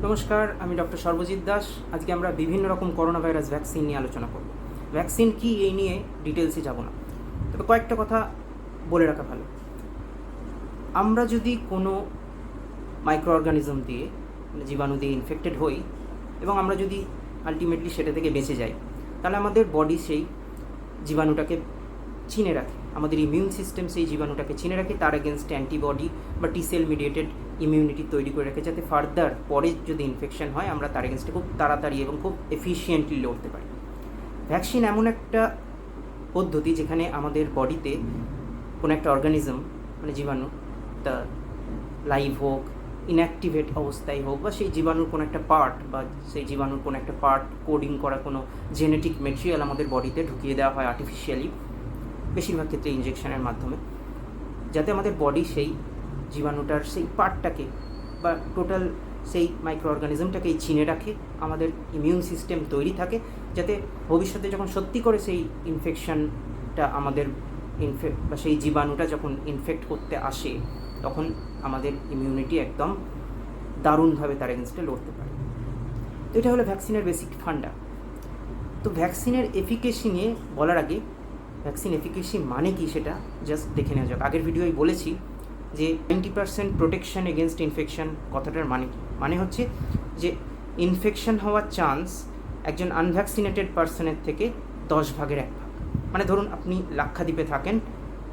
নমস্কার, আমি ডক্টর সর্বজিৎ দাস। আজকে আমরা বিভিন্ন রকম করোনা ভাইরাস ভ্যাকসিন নিয়ে আলোচনা করব। ভ্যাকসিন কি এই নিয়ে ডিটেলসে যাব না, তবে কয়েকটা কথা বলে রাখা ভালো। আমরা যদি কোনো মাইক্রো অর্গানিজম দিয়ে জীবাণু দিয়ে ইনফেক্টেড হই এবং আমরা যদি আলটিমেটলি সেটা থেকে বেঁচে যাই, তাহলে আমাদের বডি সেই জীবাণুটাকে চিনে রাখে, আমাদের ইমিউন সিস্টেম সেই জীবাণুটাকে চিনে রাখে, তার এগেনস্টে অ্যান্টিবডি বা টি সেল মিডিয়েটেড ইমিউনিটি তৈরি করে রাখে, যাতে ফার্দার পরে যদি ইনফেকশন হয় আমরা তার এগেনস্টে খুব তাড়াতাড়ি এবং খুব এফিশিয়েন্টলি লড়তে পারি। ভ্যাকসিন এমন একটা পদ্ধতি যেখানে আমাদের বডিতে কোনো একটা অর্গানিজম জীবাণু, তা লাইভ হোক, ইনঅ্যাক্টিভেট অবস্থায় হোক, বা সেই জীবাণুর কোনো একটা পার্ট বা সেই জীবাণুর কোনো একটা পার্ট কোডিং করা কোনো জেনেটিক মেটেরিয়াল আমাদের বডিতে ঢুকিয়ে দেওয়া হয় আর্টিফিশিয়ালি, বেশিরভাগ ক্ষেত্রে ইনজেকশনের মাধ্যমে, যাতে আমাদের বডি সেই জীবাণুটার সেই পার্টটাকে বা টোটাল সেই মাইক্রো অর্গানিজমটাকেই চিনে রাখে, আমাদের ইমিউন সিস্টেম তৈরি থাকে, যাতে ভবিষ্যতে যখন সত্যি করে সেই ইনফেকশনটা আমাদের বা সেই জীবাণুটা যখন ইনফেক্ট করতে আসে, তখন আমাদের ইমিউনিটি একদম দারুণভাবে তার এগেনস্টে লড়তে পারে। তো এটা হলো ভ্যাকসিনের বেসিক ফান্ডা। তো ভ্যাকসিনের এফিকেসি নিয়ে বলার আগে ভ্যাকসিন এফিকেসি মানে কি সেটা জাস্ট দেখে নেওয়া যাক। আগের ভিডিওয় বলেছি যে 90% প্রোটেকশন এগেনস্ট ইনফেকশন কথাটার মানে কি? মানে হচ্ছে যে ইনফেকশন হওয়ার চান্স একজন আনভ্যাকসিনেটেড পার্সনের থেকে 10 ভাগের 1 ভাগ। মানে ধরুন আপনি লাক্ষাদ্বীপে থাকেন,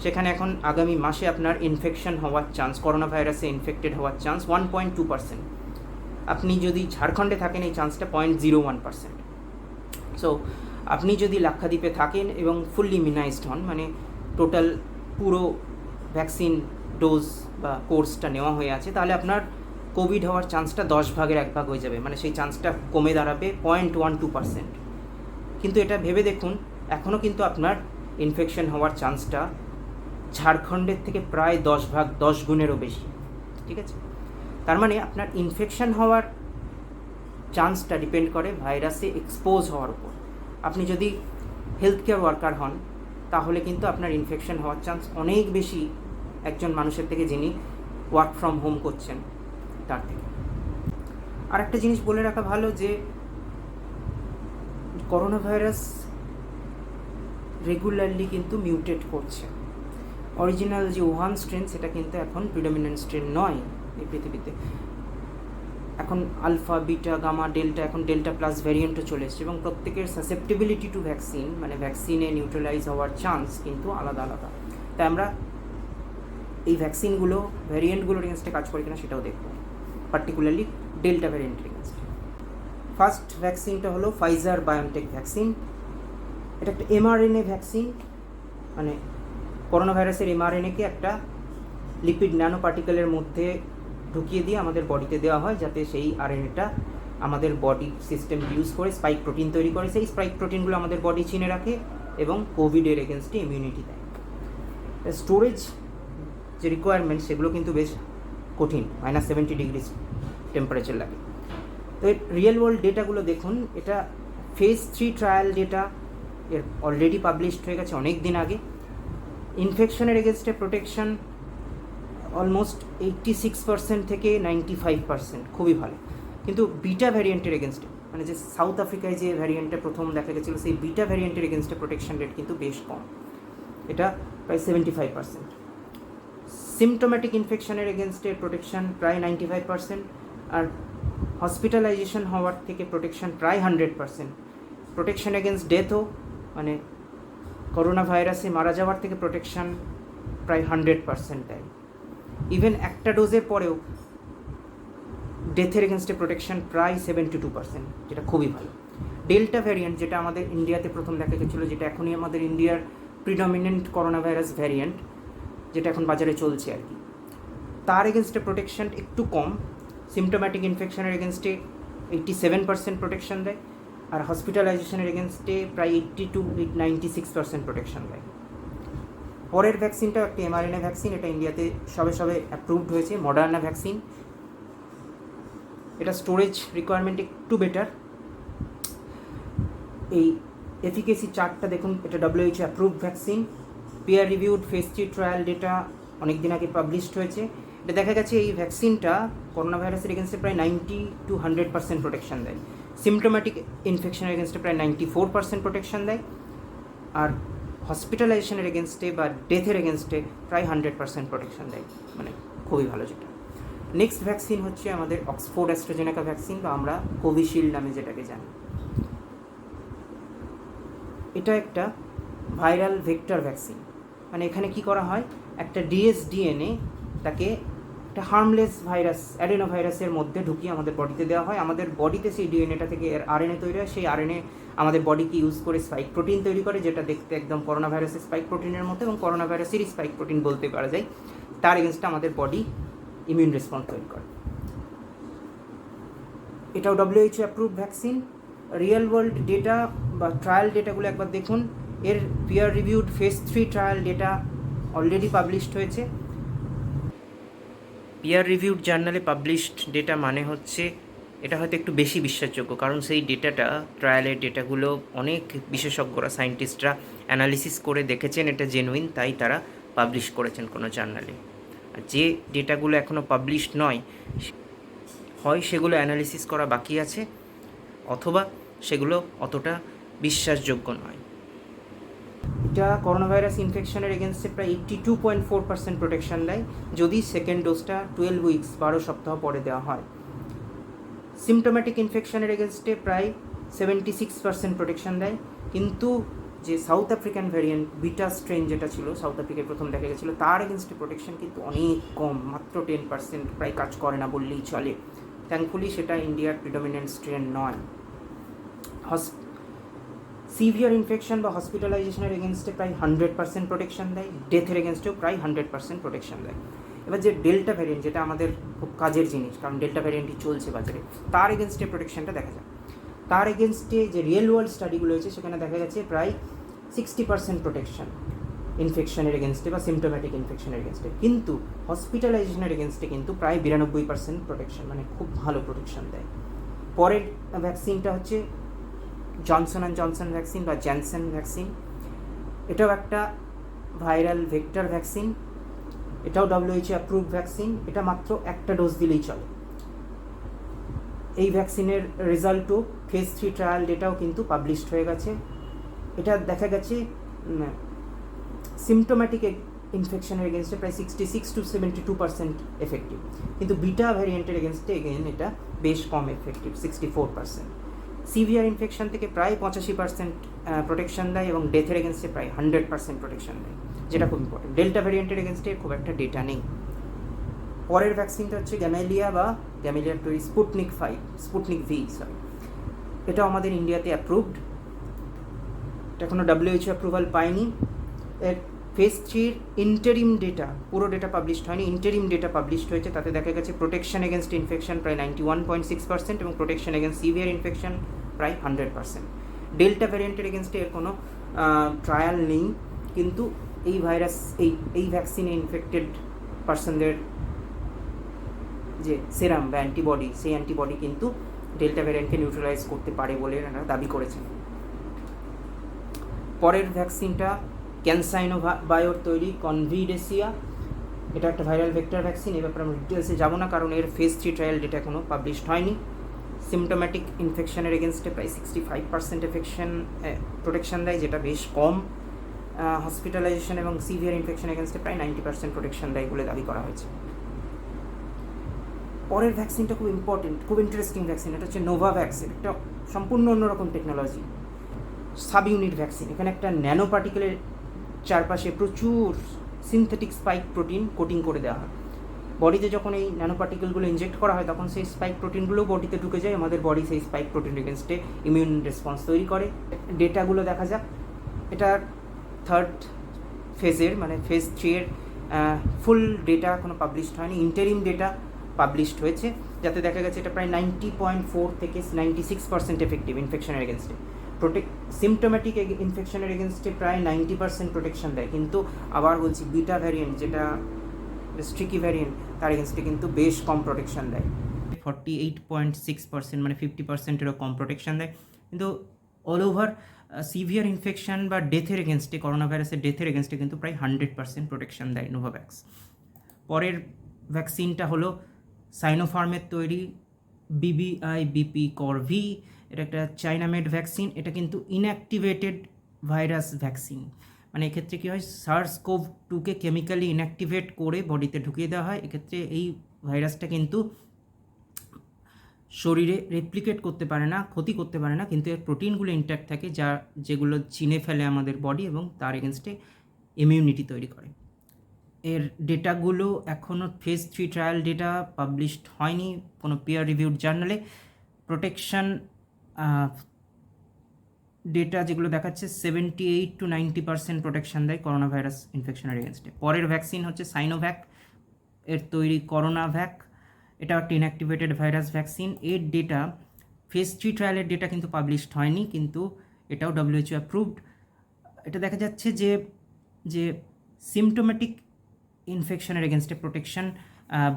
সেখানে এখন আগামী মাসে আপনার ইনফেকশন হওয়ার চান্স, করোনা ভাইরাসে ইনফেক্টেড হওয়ার চান্স 1.2%। আপনি যদি ঝাড়খণ্ডে থাকেন, এই চান্সটা 0.01%। সো আপনি যদি লাক্ষাদ্বীপে থাকেন এবং ফুললি ইমিউনাইজড হন, মানে টোটাল পুরো ভ্যাকসিন ডোজ বা কোর্সটা নেওয়া হয়ে আছে, তাহলে আপনার কোভিড হওয়ার চান্সটা 10 ভাগের 1 ভাগ হয়ে যাবে, মানে সেই চান্সটা কমে দাঁড়াবে 0.12%। কিন্তু এটা ভেবে দেখুন, এখনও কিন্তু আপনার ইনফেকশন হওয়ার চান্সটা ঝাড়খণ্ডের থেকে প্রায় 10 গুণেরও বেশি, ঠিক আছে? তার মানে আপনার ইনফেকশন হওয়ার চান্সটা ডিপেন্ড করে ভাইরাসে এক্সপোজ হওয়ার উপর। আপনি যদি হেলথ কেয়ার ওয়ার্কার হন, তাহলে কিন্তু আপনার ইনফেকশন হওয়ার চান্স অনেক বেশি একজন মানুষের থেকে যিনি ওয়ার্ক ফ্রম হোম করছেন তার থেকে। আর একটা জিনিস বলে রাখা ভালো যে করোনা ভাইরাস রেগুলারলি কিন্তু মিউটেট করছে। অরিজিনাল যে ওহান স্ট্রেন, সেটা কিন্তু এখন প্রিডমিনেন্ট স্ট্রেন নয় এই পৃথিবীতে। এখন আলফা, বিটা, গামা, ডেল্টা, এখন ডেল্টা প্লাস ভ্যারিয়েন্টও চলে এসছে, এবং প্রত্যেকের সাসেপ্টিবিলিটি টু ভ্যাকসিন, মানে ভ্যাকসিনে নিউট্রালাইজ হওয়ার চান্স কিন্তু আলাদা আলাদা। তাই আমরা এই ভ্যাকসিনগুলো ভ্যারিয়েন্টগুলোর এগেনস্টে কাজ করে কিনা সেটাও দেখব, পার্টিকুলারলি ডেল্টা ভ্যারিয়েন্টের এগেনস্টে। ফার্স্ট ভ্যাকসিনটা হলো ফাইজার বায়োনটেক ভ্যাকসিন। এটা একটা এমআরএনএ ভ্যাকসিন, মানে করোনা ভাইরাসের এমআরএনএকে একটা লিপিড ন্যানো পার্টিকেলের মধ্যে ঢুকিয়ে দিয়ে আমাদের বডিতে দেওয়া হয়, যাতে সেই আরএনএটা আমাদের বডি সিস্টেম ইউজ করে স্পাইক প্রোটিন তৈরি করে, সেই স্পাইক প্রোটিনগুলো আমাদের বডি চিনে রাখে এবং কোভিডের এগেনস্টে ইমিউনিটি দেয়। স্টোরেজ যে রিকোয়ারমেন্ট, সেগুলো কিন্তু বেশ কঠিন, -70 ডিগ্রি টেম্পারেচার লাগে। তো রিয়েল ওয়ার্ল্ড ডেটাগুলো দেখুন, এটা ফেজ 3 ট্রায়াল ডেটা, এর অলরেডি পাবলিশড হয়ে গেছে অনেক দিন আগে। ইনফেকশনের এগেনস্টে প্রোটেকশন অলমোস্ট 86% থেকে 95%, খুবই ভালো। কিন্তু বিটা ভ্যারিয়েন্টের এগেনস্টে, মানে যে সাউথ আফ্রিকায় যে ভ্যারিয়েন্টটা প্রথম দেখা গেছিলো, সেই বিটা ভ্যারিয়েন্টের এগেনস্টে প্রোটেকশন রেট কিন্তু বেশ কম, এটা প্রায় 75%। সিমটোম্যাটিক ইনফেকশনের এগেনস্টে প্রোটেকশন প্রায় 95%, আর হসপিটালাইজেশন হওয়ার থেকে প্রোটেকশন প্রায় 100%। প্রোটেকশন এগেনস্ট ডেথও, মানে করোনা ভাইরাসে মারা যাওয়ার থেকে প্রোটেকশন প্রায় 100% দেয়। ইভেন একটা ডোজের পরেও ডেথের এগেনস্টে প্রোটেকশন প্রায় 72%, যেটা খুবই ভালো। ডেল্টা ভ্যারিয়েন্ট, যেটা আমাদের ইন্ডিয়াতে প্রথম দেখা গেছিলো, যেটা এখনই আমাদের ইন্ডিয়ার প্রিডমিনেন্ট করোনা ভাইরাস ভ্যারিয়েন্ট, যেটা এখন বাজারে চলছে আর কি, তার এগেনস্টে প্রোটেকশন একটু কম। সিমটোম্যাটিক ইনফেকশনের এগেনস্টে 87% প্রোটেকশন দেয়, আর হসপিটালাইজেশনের এগেনস্টে প্রায় 80 to 96% প্রোটেকশন দেয়। পরের ভ্যাকসিনটা একটা এমআরএনএ ভ্যাকসিন, এটা ইন্ডিয়াতে সবে অ্যাপ্রুভড হয়েছে, মডার্না ভ্যাকসিন। এটা স্টোরেজ রিকোয়ারমেন্ট একটু বেটার। এই এফিকেসি চার্টটা দেখুন, এটা WHO approved vaccine, peer reviewed phase 3 trial data অনেক দিন আগে পাবলিশড হয়েছে। এটা দেখা গেছে এই ভ্যাকসিনটা করোনা ভাইরাসের এগেনস্টে প্রায় 90-100% প্রোটেকশন দেয়। সিমটোম্যাটিক ইনফেকশনের এগেনস্টে প্রায় 94% প্রোটেকশন দেয়। আর হসপিটালাইজেশনের এগেনস্টে বা ডেথের এগেনস্টে প্রায় 100% প্রোটেকশন দেয়, মানে খুবই ভালো যেটা। নেক্সট ভ্যাকসিন হচ্ছে আমাদের অক্সফোর্ড অ্যাস্ট্রাজেনেকা ভ্যাকসিন, বা আমরা কোভিশিল্ড নামে যেটাকে জানি। এটা একটা ভাইরাল ভেক্টর ভ্যাকসিন। মানে এখানে কি করা হয়, একটা ডিএনএ তাকে একটা হার্মলেস ভাইরাস, অ্যাডেনো ভাইরাসের মধ্যে ঢুকিয়ে আমাদের বডিতে দেওয়া হয়। আমাদের বডিতে সেই ডিএনএটা থেকে এর আরএনএ তৈরি হয়। সেই আরএনএ আমাদের বডিকে ইউজ করে স্পাইক প্রোটিন তৈরি করে, যেটা দেখতে একদম করোনা ভাইরাসের স্পাইক প্রোটিনের মতো, এবং করোনা ভাইরাসেরই স্পাইক প্রোটিন বলতে পারা যায়। তার এগেনস্টে আমাদের বডি ইমিউন রেসপন্স তৈরি করে। এটাও WHO approve vaccine. Real world data বা ট্রায়াল ডেটাগুলো একবার দেখুন। এর peer reviewed phase 3 trial data already published হয়েছে। পিয়ার রিভিউড জার্নালে পাবলিশড ডেটা মানে হচ্ছে এটা হয়তো একটু বেশি বিশ্বাসযোগ্য, কারণ সেই ডেটাটা, ট্রায়ালের ডেটাগুলো অনেক বিশেষজ্ঞরা, সায়েন্টিস্টরা অ্যানালিসিস করে দেখেছেন এটা জেনুইন, তাই তারা পাবলিশ করেছেন কোনো জার্নালে। আর যে ডেটাগুলো এখনও পাবলিশড নয়, হয় সেগুলো অ্যানালিসিস করা বাকি আছে, অথবা সেগুলো অতটা বিশ্বাসযোগ্য নয়। এটা করোনা ভাইরাস ইনফেকশনের এগেনস্টে প্রায় 82.4% প্রোটেকশন দেয়, যদি সেকেন্ড ডোজটা 12 উইকস 12 সপ্তাহ পরে দেওয়া হয়। সিমটোম্যাটিক ইনফেকশনের এগেনস্টে প্রায় 76% প্রোটেকশন দেয়। কিন্তু যে south African variant beta strain যেটা ছিল, সাউথ আফ্রিকায় প্রথম দেখা গেছিলো, তার এগেনস্টে প্রোটেকশন কিন্তু অনেক কম, মাত্র 10%, প্রায় কাজ করে না বললেই চলে। থ্যাঙ্কফুলি সেটা ইন্ডিয়ার প্রিডমিনেন্ট স্ট্রেন নয়। সিভিয়ার ইনফেকশন বা হসপিটালাইজেশনের এগেনস্টে প্রায় 100% প্রোটেকশন দেয়। ডেথের এগেনস্টেও প্রায় 100% প্রোটেকশন দেয়। এবার যে ডেল্টা ভ্যারিয়েন্ট, যেটা আমাদের খুব কাজের জিনিস, কারণ ডেল্টা ভ্যারিয়েন্টই চলছে বাজারে, তার এগেনস্টে প্রোটেকশনটা দেখা যায়। তার এগেনস্টে যে রিয়েল ওয়ার্ল্ড স্টাডিগুলো হয়েছে, সেখানে দেখা গেছে প্রায় 60% প্রোটেকশন ইনফেকশনের এগেনস্টে বা সিমটোম্যাটিক ইনফেকশনের এগেনস্টে। কিন্তু হসপিটালাইজেশনের এগেনস্টে কিন্তু প্রায় 92% প্রোটেকশন, মানে খুব ভালো প্রোটেকশন দেয়। পরের ভ্যাকসিনটা হচ্ছে জনসন অ্যান্ড জনসন ভ্যাকসিন বা জ্যানসেন ভ্যাকসিন। এটাও একটা ভাইরাল ভেক্টর ভ্যাকসিন। এটাও WHO অ্যাপ্রুভ ভ্যাকসিন। এটা মাত্র একটা ডোজ দিলেই চলে। এই ভ্যাকসিনের রেজাল্টও ফেজ 3 ট্রায়াল ডেটাও কিন্তু পাবলিশড হয়ে গেছে। এটা দেখা গেছে সিমটোম্যাটিক ইনফেকশনের এগেনস্টে প্রায় 66-72% এফেক্টিভ, কিন্তু বিটা ভ্যারিয়েন্টের এগেনস্টে এটা বেশ কম এফেক্টিভ, 64%। সিভিয়ার ইনফেকশন থেকে প্রায় 85% প্রোটেকশন দেয়, এবং ডেথের এগেনস্টে প্রায় 100% প্রোটেকশন দেয়, যেটা খুব ইম্পর্টেন্ট। ডেল্টা ভ্যারিয়েন্টের এগেনস্টে খুব একটা ডেটা নেই। পরের ভ্যাকসিনটা হচ্ছে গ্যামেলিয়ার তৈরি স্পুটনিক ভি। এটা আমাদের ইন্ডিয়াতে অ্যাপ্রুভড। এটা এখনও WHO অ্যাপ্রুভাল পায়নি। এর ফেজ 3 ইন্টারিম ডেটা, পুরো ডেটা পাবলিশড হয়নি, ইন্টারিম ডেটা পাবলিশড হয়েছে। তাতে দেখা গেছে প্রোটেকশন এগেনস্ট ইনফেকশন প্রায় 91.6% এবং প্রোটেকশন এগেনস্ট সিভিয়ার ইনফেকশন প্রায় 100%। ডেল্টা ভ্যারিয়েন্টের এগেনস্টে এর কোনো ট্রায়াল নেই, কিন্তু এই ভাইরাস এই ভ্যাকসিনে ইনফেক্টেড পার্সনদের যে সেরাম বা অ্যান্টিবডি, সেই অ্যান্টিবডি কিন্তু ডেল্টা ভ্যারিয়েন্টকে নিউট্রালাইজ করতে পারে বলে এনারা দাবি করেছেন। পরের ভ্যাকসিনটা ক্যানসাইনো বায়োর তৈরি কনভিডেসিয়া। এটা একটা ভাইরাল ভেক্টর ভ্যাকসিন। এ ব্যাপারে আমরা ডিটেলসে যাবো না, কারণ এর ফেজ 3 ট্রায়াল ডেটা এখনও পাবলিশড হয়নি। সিমটোম্যাটিক ইনফেকশনের এগেনস্টে প্রায় 65% প্রোটেকশন দেয়, যেটা বেশ কম। হসপিটালাইজেশন এবং সিভিয়ার ইনফেকশন এগেনস্টে প্রায় 90% প্রোটেকশন দেয় বলে দাবি করা হয়েছে। পরের ভ্যাকসিনটা খুব ইম্পর্টেন্ট, খুব ইন্টারেস্টিং ভ্যাকসিন। এটা হচ্ছে নোভাভ্যাক্স। একটা সম্পূর্ণ অন্যরকম টেকনোলজি, সাব ইউনিট ভ্যাকসিন। এখানে একটা ন্যানো পার্টিকেলের চারপাশে প্রচুর সিনথেটিক স্পাইক প্রোটিন কোটিং করে দেওয়া হয়। বডিতে যখন এই ন্যানো পার্টিকেলগুলো ইনজেক্ট করা হয়, তখন সেই স্পাইক প্রোটিনগুলোও বডিতে ঢুকে যায়। আমাদের বডি সেই স্পাইক প্রোটিন এগেনস্টে ইমিউন রেসপন্স তৈরি করে। ডেটাগুলো দেখা যাক। এটা থার্ড ফেজের, মানে ফেজ 3 এর ফুল ডেটা এখনও পাবলিশড হয়নি। ইন্টারিম ডেটা পাবলিশড হয়েছে, যাতে দেখা গেছে এটা প্রায় 90.4 থেকে 96% এফেক্টিভ ইনফেকশনের এগেনস্টে। সিমটোম্যাটিক ইনফেকশনের এগেনস্টে প্রায় 90% প্রোটেকশন দেয়। কিন্তু আবার বলছি, বিটা ভ্যারিয়েন্ট, যেটা স্ট্রিকি ভ্যারিয়েন্ট, তার এগেনস্টে কিন্তু বেশ কম প্রোটেকশন দেয়, 48.6%, মানে 50%-এরও কম প্রোটেকশন দেয়। কিন্তু অল ওভার সিভিয়ার ইনফেকশন বা ডেথের এগেনস্টে, করোনা ভাইরাসের ডেথের এগেনস্টে কিন্তু প্রায় 100% প্রোটেকশন দেয় নোভাভ্যাক্স। পরের ভ্যাকসিনটা হলো সাইনোফার্মের তৈরি BBIBP-CoV, এটা একটা চাইনা মেড ভ্যাকসিন। এটা কিন্তু ইনঅ্যাক্টিভেটেড ভাইরাস ভ্যাকসিন, মানে এক্ষেত্রে কী হয়, SARS-CoV-2কে কেমিক্যালি ইনঅ্যাক্টিভেট করে বডিতে ঢুকিয়ে দেওয়া হয়। এক্ষেত্রে এই ভাইরাসটা কিন্তু শরীরে রেপ্লিকেট করতে পারে না, ক্ষতি করতে পারে না, কিন্তু এর প্রোটিনগুলো ইনট্যাক্ট থাকে, যেগুলো চিনে ফেলে আমাদের বডি এবং তার এগেনস্টে ইমিউনিটি তৈরি করে। এর ডেটাগুলো এখনও ফেজ 3 ট্রায়াল ডেটা পাবলিশড হয়নি কোনো পিয়ার রিভিউড জার্নালে। প্রোটেকশন ডেটা যেগুলো দেখাচ্ছে 78 to 90% প্রোটেকশন দেয় করোনা ভাইরাস ইনফেকশনের এগেনস্টে। পরের ভ্যাকসিন হচ্ছে সাইনোভ্যাক, এর তৈরি করোনাভ্যাক। এটা একটা ইনঅ্যাক্টিভেটেড ভাইরাস ভ্যাকসিন। এর ডেটা ফেজ 3 ট্রায়ালের ডেটা কিন্তু পাবলিশড হয়নি, কিন্তু এটাও WHO অ্যাপ্রুভড। এটা দেখা যাচ্ছে যে সিমটোম্যাটিক ইনফেকশনের এগেনস্টে প্রোটেকশন।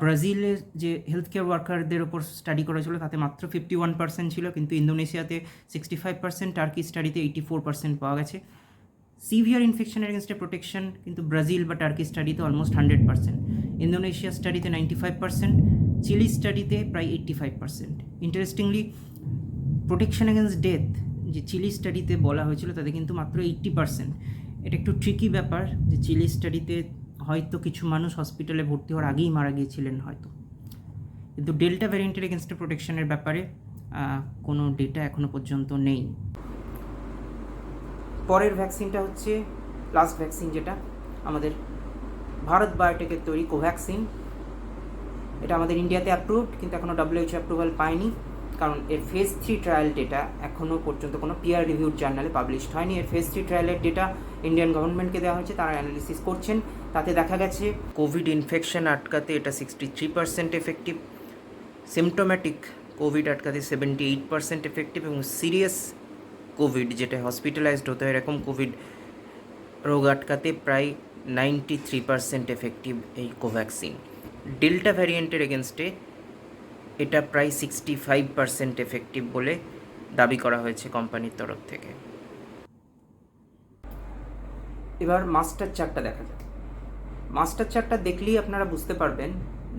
ব্রাজিলের যে হেলথ কেয়ার ওয়ার্কারদের ওপর স্টাডি করা ছিল তাতে মাত্র 51% ছিল, কিন্তু ইন্দোনেশিয়াতে 65%, টার্কি স্টাডিতে 84% পাওয়া গেছে। সিভিয়ার ইনফেকশনের এগেনস্টে প্রোটেকশন কিন্তু ব্রাজিল বা টার্কি স্টাডিতে অলমোস্ট 100%, ইন্দোনেশিয়া স্টাডিতে 95%, চিলি স্টাডিতে প্রায় 85%। ইন্টারেস্টিংলি প্রোটেকশন এগেনস্ট ডেথ যে চিলি স্টাডিতে বলা হয়েছিল তাতে কিন্তু মাত্র 80%। এটা একটু ট্রিকি ব্যাপার যে চিলি স্টাডিতে হয়তো কিছু মানুষ হসপিটালে ভর্তি হওয়ার আগেই মারা গিয়েছিলেন হয়তো, কিন্তু ডেল্টা ভ্যারিয়েন্টের এগেনস্টে প্রোটেকশনের ব্যাপারে কোনো ডেটা এখনও পর্যন্ত নেই। পরের ভ্যাকসিনটা হচ্ছে লাস্ট ভ্যাকসিন, যেটা আমাদের ভারত বায়োটেকের তৈরি কোভ্যাক্সিন। এটা আমাদের ইন্ডিয়াতে অ্যাপ্রুভড, কিন্তু এখনও WHO অ্যাপ্রুভাল পায়নি, কারণ এর ফেজ 3 ট্রায়াল ডেটা এখনও পর্যন্ত কোনো পিয়ার রিভিউড জার্নালে পাবলিশড হয়নি। এর ফেজ 3 ট্রায়ালের ডেটা ইন্ডিয়ান গভর্নমেন্টকে দেওয়া হয়েছে, তারা অ্যানালিসিস করছেন। তাতে দেখা গেছে কোভিড ইনফেকশন আটকাতে এটা 63% এফেক্টিভ, সিমটোম্যাটিক কোভিড আটকাতে 78% এফেক্টিভ, এবং সিরিয়াস কোভিড যেটা হসপিটালাইজড হতো এরকম কোভিড রোগ আটকাতে প্রায় 93% এফেক্টিভ এই কোভ্যাক্সিন। ডেল্টা ভ্যারিয়েন্টের এগেনস্টে এটা প্রায় 65% এফেক্টিভ বলে দাবি করা হয়েছে কোম্পানির তরফ থেকে। এবার মাস্টার চার্টটা দেখা যাক। মাস্টার চার্টটা দেখলেই আপনারা বুঝতে পারবেন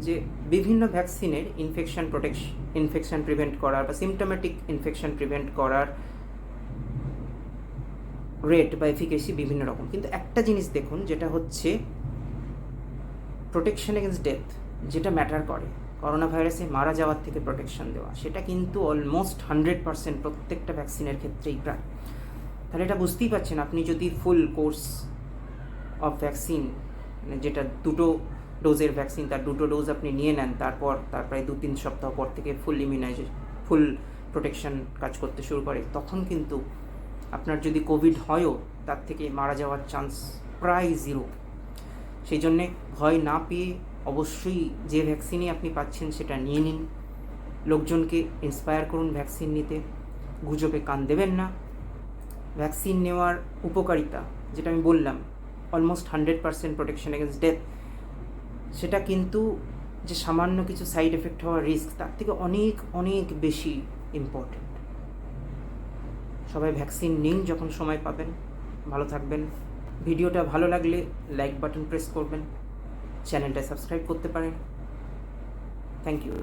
যে বিভিন্ন ভ্যাকসিনের ইনফেকশন প্রিভেন্ট করার বা সিমটোম্যাটিক ইনফেকশন প্রিভেন্ট করার রেট বা এফিকেসি বিভিন্ন রকম, কিন্তু একটা জিনিস দেখুন, যেটা হচ্ছে প্রোটেকশন এগেনস্ট ডেথ, যেটা ম্যাটার করে করোনা ভাইরাসে মারা যাওয়ার থেকে প্রোটেকশন দেওয়া, সেটা কিন্তু অলমোস্ট 100% প্রত্যেকটা ভ্যাকসিনের ক্ষেত্রেই প্রায়। তাহলে এটা বুঝতেই পারছেন, আপনি যদি ফুল কোর্স অফ ভ্যাকসিন, মানে যেটা 2 ডোজের ভ্যাকসিন, তার 2 ডোজ আপনি নিয়ে নেন, তার প্রায় 2-3 সপ্তাহ পর থেকে ফুল প্রোটেকশন কাজ করতে শুরু করে, তখন কিন্তু আপনার যদি কোভিড হয়ও তার থেকে মারা যাওয়ার চান্স প্রায় 0। সেই জন্যে ভয় না পেয়ে অবশ্যই যে ভ্যাকসিনই আপনি পাচ্ছেন সেটা নিয়ে নিন। লোকজনকে ইন্সপায়ার করুন ভ্যাকসিন নিতে, গুজবে কান দেবেন না। ভ্যাকসিন নেওয়ার উপকারিতা, যেটা আমি বললাম, অলমোস্ট 100% প্রোটেকশন এগেনস্ট ডেথ, সেটা কিন্তু যে সামান্য কিছু সাইড এফেক্ট হওয়ার রিস্ক, তার থেকে অনেক অনেক বেশি ইম্পর্টেন্ট। সবাই ভ্যাকসিন নিন যখন সময় পাবেন। ভালো থাকবেন। ভিডিওটা ভালো লাগলে লাইক বাটন প্রেস করবেন, চ্যানেলটা সাবস্ক্রাইব করতে পারেন। Thank you.